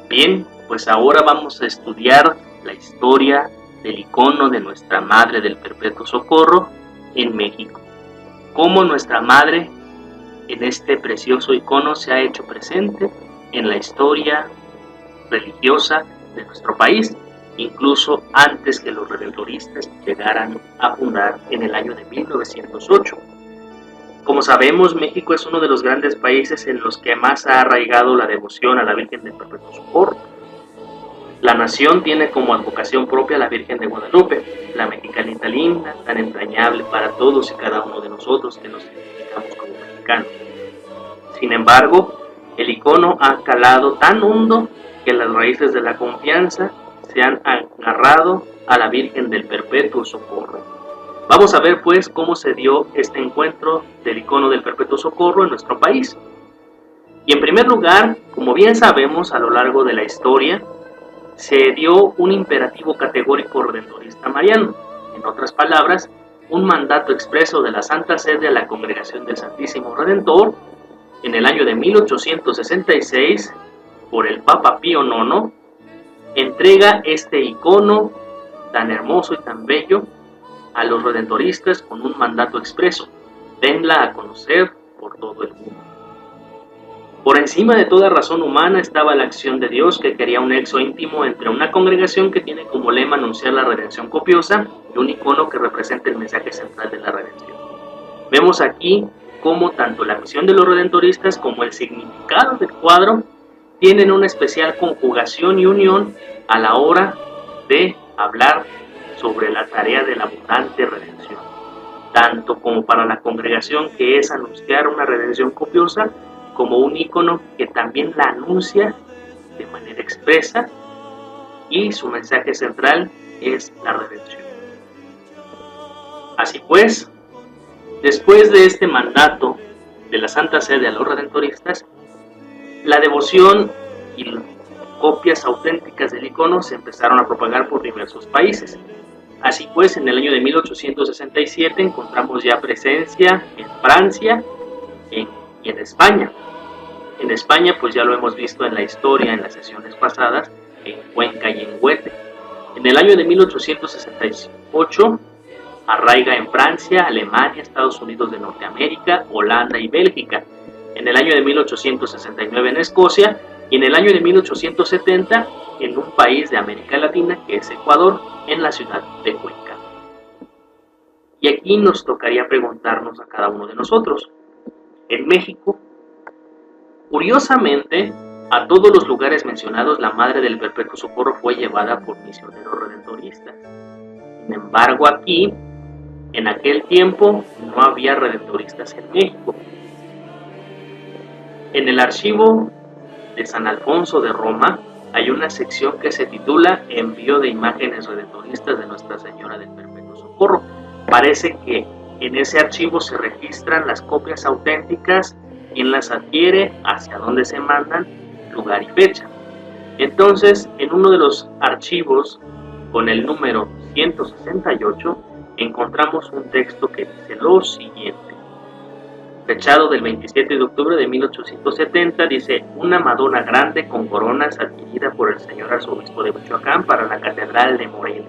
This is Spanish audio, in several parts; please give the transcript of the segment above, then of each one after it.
Bien, pues ahora vamos a estudiar la historia del icono de nuestra Madre del Perpetuo Socorro en México. Cómo nuestra Madre en este precioso icono se ha hecho presente en la historia religiosa de nuestro país, incluso antes que los redentoristas llegaran a fundar en el año de 1908. Como sabemos, México es uno de los grandes países en los que más ha arraigado la devoción a la Virgen del Perpetuo Socorro. La nación tiene como advocación propia a la Virgen de Guadalupe, la mexicanita linda, tan entrañable para todos y cada uno de nosotros que nos identificamos como mexicanos. Sin embargo, el icono ha calado tan hondo que las raíces de la confianza se han agarrado a la Virgen del Perpetuo Socorro. Vamos a ver pues cómo se dio este encuentro del icono del Perpetuo Socorro en nuestro país. Y en primer lugar, como bien sabemos, a lo largo de la historia, se dio un imperativo categórico redentorista mariano. En otras palabras, un mandato expreso de la Santa Sede a la Congregación del Santísimo Redentor en el año de 1866 por el Papa Pío IX, entrega este icono tan hermoso y tan bello a los redentoristas con un mandato expreso: denla a conocer por todo el mundo. Por encima de toda razón humana estaba la acción de Dios, que quería un nexo íntimo entre una congregación que tiene como lema anunciar la redención copiosa y un icono que representa el mensaje central de la redención. Vemos aquí cómo tanto la misión de los redentoristas como el significado del cuadro tienen una especial conjugación y unión a la hora de hablar sobre la tarea de la abundante redención, tanto como para la congregación, que es anunciar una redención copiosa, como un icono que también la anuncia de manera expresa, y su mensaje central es la redención. Así pues, después de este mandato de la Santa Sede a los redentoristas, la devoción y copias auténticas del icono se empezaron a propagar por diversos países. Así pues, en el año de 1867 encontramos ya presencia en Francia y en España. En España, pues ya lo hemos visto en la historia, en las sesiones pasadas, en Cuenca y en Huete. En el año de 1868 arraiga en Francia, Alemania, Estados Unidos de Norteamérica, Holanda y Bélgica. En el año de 1869 en Escocia, y en el año de 1870 en un país de América Latina, que es Ecuador, en la ciudad de Cuenca. Y aquí nos tocaría preguntarnos a cada uno de nosotros: en México, curiosamente, a todos los lugares mencionados la Madre del Perpetuo Socorro fue llevada por misioneros redentoristas. Sin embargo, aquí, en aquel tiempo, no había redentoristas en México. En el archivo de San Alfonso de Roma hay una sección que se titula Envío de imágenes redentoristas de Nuestra Señora del Perpetuo Socorro. Parece que en ese archivo se registran las copias auténticas, quién las adquiere, hacia dónde se mandan, lugar y fecha. Entonces, en uno de los archivos con el número 168 encontramos un texto que dice lo siguiente: fechado del 27 de octubre de 1870, dice: una Madonna grande con coronas adquirida por el señor arzobispo de Michoacán para la Catedral de Morelia,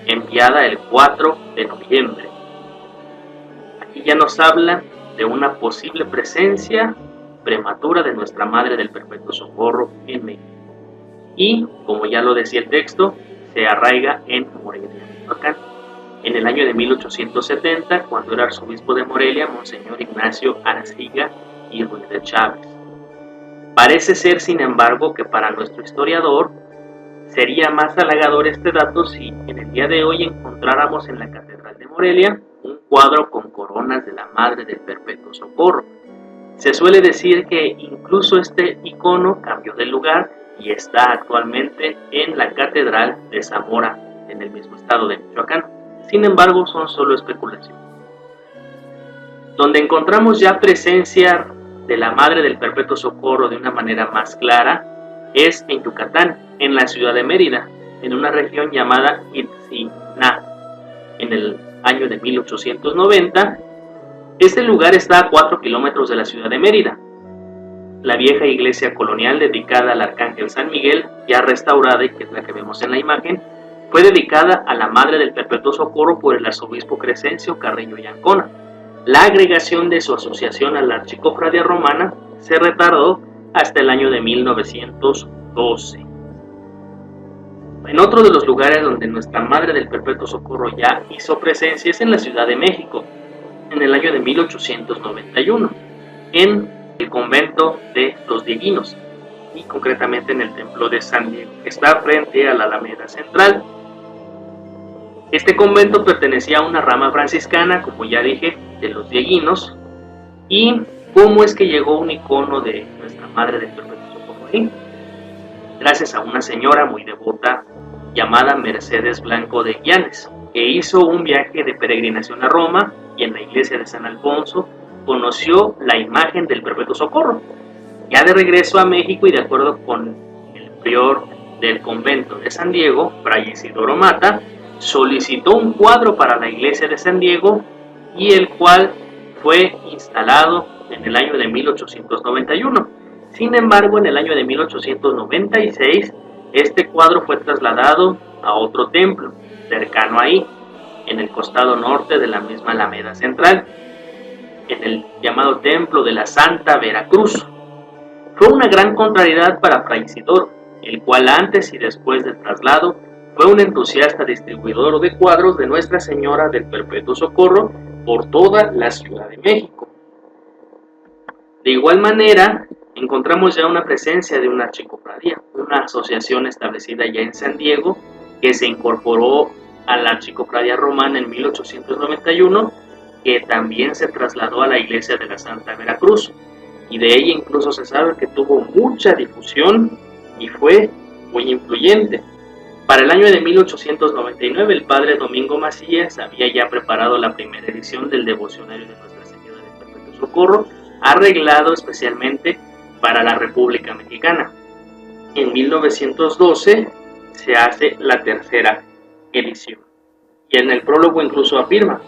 enviada el 4 de noviembre. Aquí ya nos habla de una posible presencia prematura de nuestra Madre del Perpetuo Socorro en México. Y, como ya lo decía el texto, se arraiga en Morelia, Michoacán. En el año de 1870, cuando era arzobispo de Morelia, Monseñor Ignacio Araciga y Ruiz de Chávez. Parece ser, sin embargo, que para nuestro historiador sería más halagador este dato si en el día de hoy encontráramos en la Catedral de Morelia un cuadro con coronas de la Madre del Perpetuo Socorro. Se suele decir que incluso este icono cambió de lugar y está actualmente en la Catedral de Zamora, en el mismo estado de Michoacán. Sin embargo, son solo especulaciones. Donde encontramos ya presencia de la Madre del Perpetuo Socorro de una manera más clara es en Yucatán, en la ciudad de Mérida, en una región llamada Itzina. En el año de 1890, este lugar está a 4 kilómetros de la ciudad de Mérida. la vieja iglesia colonial dedicada al Arcángel San Miguel, ya restaurada y que es la que vemos en la imagen, fue dedicada a la Madre del Perpetuo Socorro por el arzobispo Crescencio Carreño y Ancona. La agregación de su asociación a la Archicofradía Romana se retardó hasta el año de 1912. En otro de los lugares donde nuestra Madre del Perpetuo Socorro ya hizo presencia es en la Ciudad de México, en el año de 1891, en el convento de los Dieguinos, y concretamente en el templo de San Diego, que está frente a la Alameda Central. Este convento pertenecía a una rama franciscana, como ya dije, de los Dieguinos. ¿Y cómo es que llegó un icono de nuestra Madre del Perpetuo Socorro ahí? Gracias a una señora muy devota llamada Mercedes Blanco de Llanes, que hizo un viaje de peregrinación a Roma y en la iglesia de San Alfonso conoció la imagen del Perpetuo Socorro. Ya de regreso a México y de acuerdo con el prior del convento de San Diego, Fray Isidoro Mata, solicitó un cuadro para la iglesia de San Diego y el cual fue instalado en el año de 1891. Sin embargo, en el año de 1896, este cuadro fue trasladado a otro templo, cercano ahí, en el costado norte de la misma Alameda Central, en el llamado Templo de la Santa Veracruz. Fue una gran contrariedad para Fray Isidoro, el cual antes y después del traslado fue un entusiasta distribuidor de cuadros de Nuestra Señora del Perpetuo Socorro por toda la Ciudad de México. De igual manera, encontramos ya una presencia de una archicofradía, una asociación establecida ya en San Diego, que se incorporó a la Archicofradía Romana en 1891, que también se trasladó a la iglesia de la Santa Veracruz, y de ella incluso se sabe que tuvo mucha difusión y fue muy influyente. Para el año de 1899, el padre Domingo Macías había ya preparado la primera edición del devocionario de Nuestra Señora del Perpetuo Socorro, arreglado especialmente para la República Mexicana. En 1912 se hace la tercera edición. Y en el prólogo incluso afirma: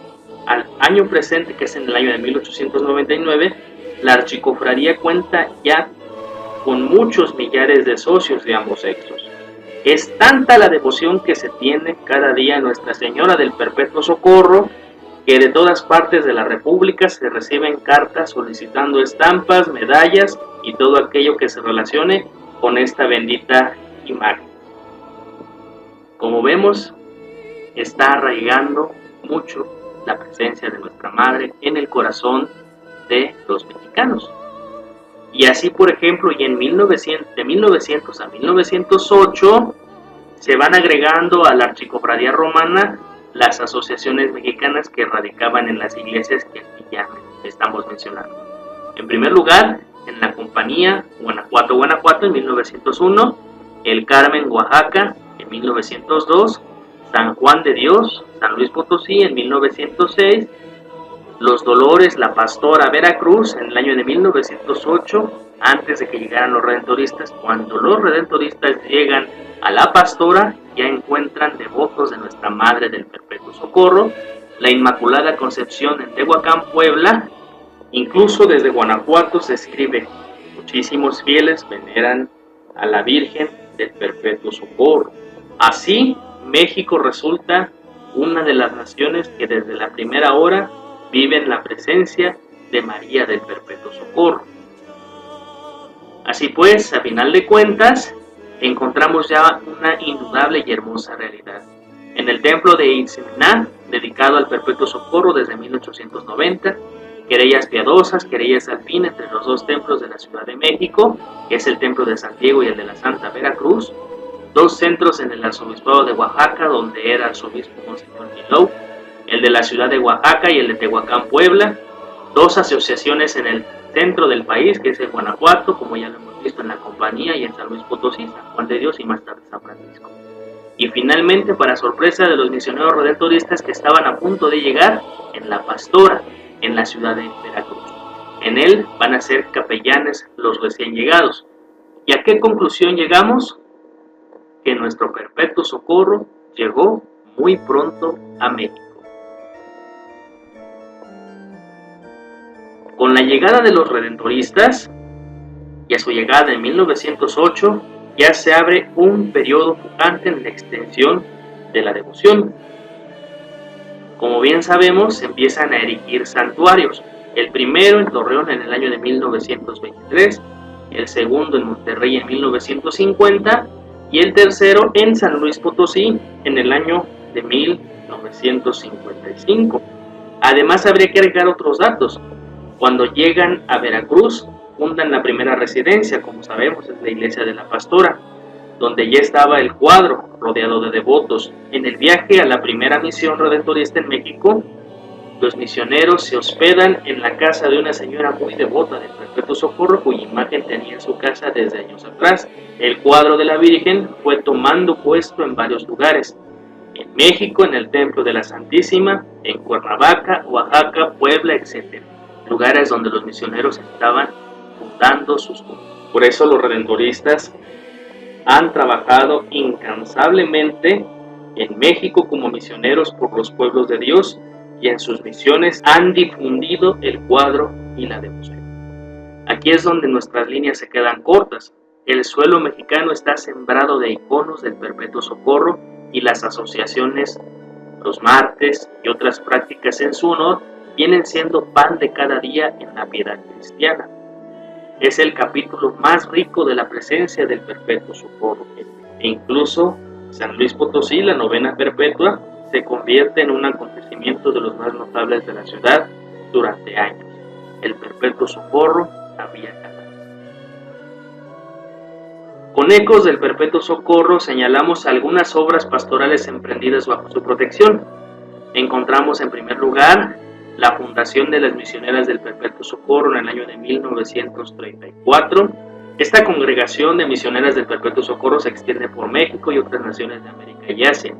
al año presente, que es en el año de 1899, la archicofradía cuenta ya con muchos millares de socios de ambos sexos. Es tanta la devoción que se tiene cada día a Nuestra Señora del Perpetuo Socorro, que de todas partes de la República se reciben cartas solicitando estampas, medallas y todo aquello que se relacione con esta bendita imagen. Como vemos, está arraigando mucho la presencia de nuestra Madre en el corazón de los mexicanos. Y así, por ejemplo, y en de 1900 a 1908 se van agregando a la Archicofradía Romana las asociaciones mexicanas que radicaban en las iglesias que aquí ya estamos mencionando. En primer lugar, en la Compañía Guanajuato en 1901, el Carmen, Oaxaca en 1902, San Juan de Dios, San Luis Potosí en 1906, Los Dolores, La Pastora, Veracruz en el año de 1908, antes de que llegaran los redentoristas. Cuando los redentoristas llegan a La Pastora, ya encuentran devotos de Nuestra Madre del Perpetuo Socorro. La Inmaculada Concepción en Tehuacán, Puebla. Incluso desde Guanajuato se escribe: muchísimos fieles veneran a la Virgen del Perpetuo Socorro. Así, México resulta una de las naciones que desde la primera hora viven la presencia de María del Perpetuo Socorro. Así pues, a final de cuentas, encontramos ya una indudable y hermosa realidad. En el templo de Itziminá, dedicado al Perpetuo Socorro desde 1890, querellas piadosas, querellas al fin entre los dos templos de la Ciudad de México, que es el templo de San Diego y el de la Santa Veracruz, dos centros en el arzobispado de Oaxaca, donde era arzobispo Monseñor Milou, el de la ciudad de Oaxaca y el de Tehuacán, Puebla, dos asociaciones en el centro del país, que es en Guanajuato, como ya lo hemos visto en la Compañía, y en San Luis Potosí, San Juan de Dios y más tarde San Francisco. Y finalmente, para sorpresa de los misioneros redentoristas que estaban a punto de llegar, en La Pastora, en la ciudad de Veracruz. En él van a ser capellanes los recién llegados. ¿Y a qué conclusión llegamos? Que nuestro Perpetuo Socorro llegó muy pronto a México. Con la llegada de los redentoristas, y a su llegada en 1908 ya se abre un periodo pujante en la extensión de la devoción. Como bien sabemos, se empiezan a erigir santuarios, el primero en Torreón en el año de 1923, el segundo en Monterrey en 1950 y el tercero en San Luis Potosí en el año de 1955. Además, habría que agregar otros datos. Cuando llegan a Veracruz, fundan la primera residencia, como sabemos, es la iglesia de la Pastora, donde ya estaba el cuadro rodeado de devotos. En el viaje a la primera misión redentorista en México, los misioneros se hospedan en la casa de una señora muy devota del Perpetuo Socorro, cuya imagen tenía en su casa desde años atrás. El cuadro de la Virgen fue tomando puesto en varios lugares. En México, en el Templo de la Santísima, en Cuernavaca, Oaxaca, Puebla, etc. Lugares donde los misioneros estaban fundando sus cultos. Por eso los redentoristas han trabajado incansablemente en México como misioneros por los pueblos de Dios y en sus misiones han difundido el cuadro y la devoción. Aquí es donde nuestras líneas se quedan cortas. El suelo mexicano está sembrado de iconos del Perpetuo Socorro y las asociaciones, los martes y otras prácticas en su honor vienen siendo pan de cada día en la piedad cristiana. Es el capítulo más rico de la presencia del Perpetuo Socorro. E incluso San Luis Potosí, la novena perpetua, se convierte en un acontecimiento de los más notables de la ciudad durante años. El Perpetuo Socorro había ganado. Con ecos del Perpetuo Socorro señalamos algunas obras pastorales emprendidas bajo su protección. Encontramos en primer lugar la fundación de las misioneras del Perpetuo Socorro en el año de 1934. Esta congregación de misioneras del Perpetuo Socorro se extiende por México y otras naciones de América y Asia.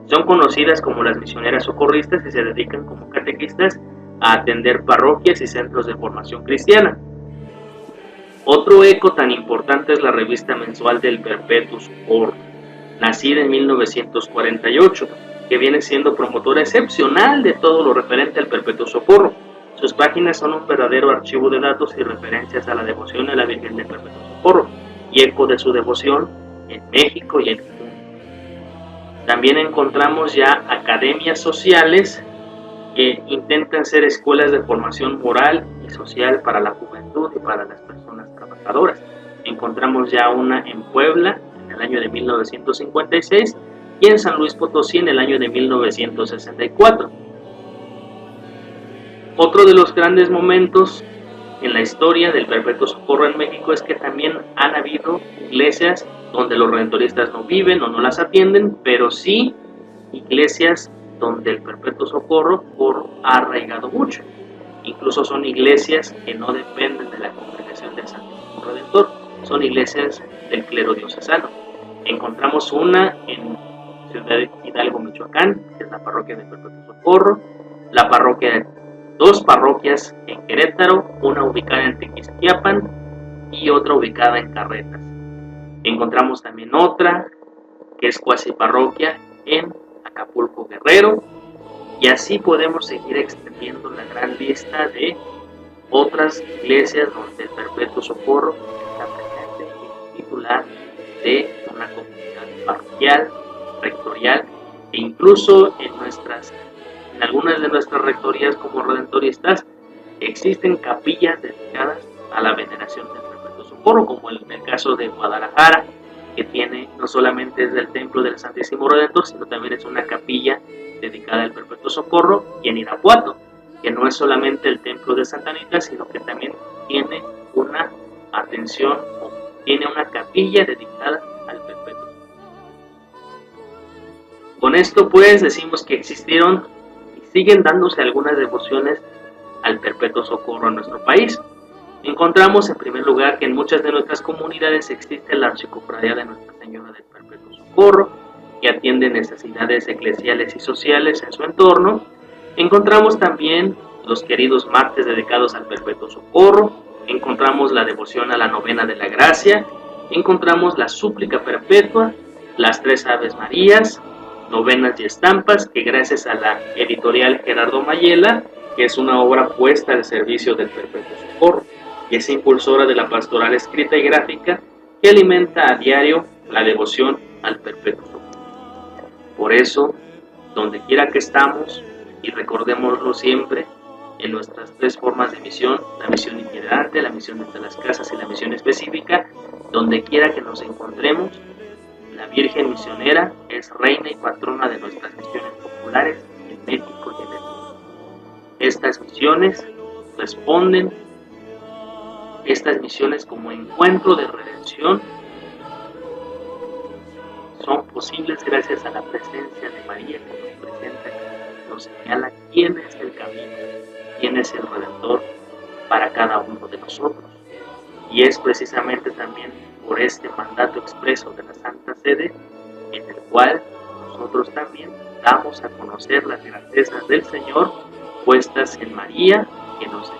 Son conocidas como las misioneras socorristas y se dedican como catequistas a atender parroquias y centros de formación cristiana. Otro eco tan importante es la revista mensual del Perpetuo Socorro, nacida en 1948, que viene siendo promotora excepcional de todo lo referente al Perpetuo Socorro. Sus páginas son un verdadero archivo de datos y referencias a la devoción a la Virgen del Perpetuo Socorro y eco de su devoción en México y en el mundo. También encontramos ya academias sociales que intentan ser escuelas de formación moral y social para la juventud y para las personas trabajadoras. Encontramos ya una en Puebla en el año de 1956 y en San Luis Potosí en el año de 1964. Otro de los grandes momentos en la historia del Perpetuo Socorro en México es que también han habido iglesias donde los redentoristas no viven o no las atienden, pero sí iglesias donde el Perpetuo Socorro ha arraigado mucho. Incluso son iglesias que no dependen de la congregación del Santísimo Redentor, son iglesias del clero diocesano. Encontramos una en Ciudad Hidalgo, Michoacán, que es la parroquia del Perpetuo Socorro, dos parroquias en Querétaro, una ubicada en Tequisquiapan y otra ubicada en Carretas. Encontramos también otra que es cuasi parroquia en Acapulco, Guerrero, y así podemos seguir extendiendo la gran lista de otras iglesias donde el Perpetuo Socorro está presente y titular de una comunidad parroquial, rectorial e incluso en algunas de nuestras rectorías como redentoristas existen capillas dedicadas a la veneración del Perpetuo Socorro, como en el caso de Guadalajara, que tiene no solamente es del templo del Santísimo Redentor, sino también es una capilla dedicada al Perpetuo Socorro, y en Irapuato, que no es solamente el templo de Santa Anita, sino que también tiene una atención o tiene una capilla dedicada al Perpetuo. Con esto pues decimos que existieron y siguen dándose algunas devociones al Perpetuo Socorro en nuestro país. Encontramos en primer lugar que en muchas de nuestras comunidades existe la Archicofradía de Nuestra Señora del Perpetuo Socorro, que atiende necesidades eclesiales y sociales en su entorno. Encontramos también los queridos martes dedicados al Perpetuo Socorro, encontramos la devoción a la novena de la gracia, encontramos la súplica perpetua, las tres Aves Marías, novenas y estampas, que gracias a la editorial Gerardo Mayela, que es una obra puesta al servicio del Perpetuo Socorro. y es impulsora de la pastoral escrita y gráfica que alimenta a diario la devoción al Perpetuo Socorro. Por eso, donde quiera que estamos, y recordémoslo siempre, en nuestras tres formas de misión, la misión itinerante, la misión desde las casas y la misión específica, donde quiera que nos encontremos, la Virgen Misionera es reina y patrona de nuestras misiones populares en México y en el mundo. Estas misiones responden, estas misiones como encuentro de redención, son posibles gracias a la presencia de María que nos presenta, que nos señala quién es el camino, quién es el Redentor para cada uno de nosotros. Y es precisamente también por este mandato expreso de la Santa Sede en el cual nosotros también damos a conocer las grandezas del Señor puestas en María, que nos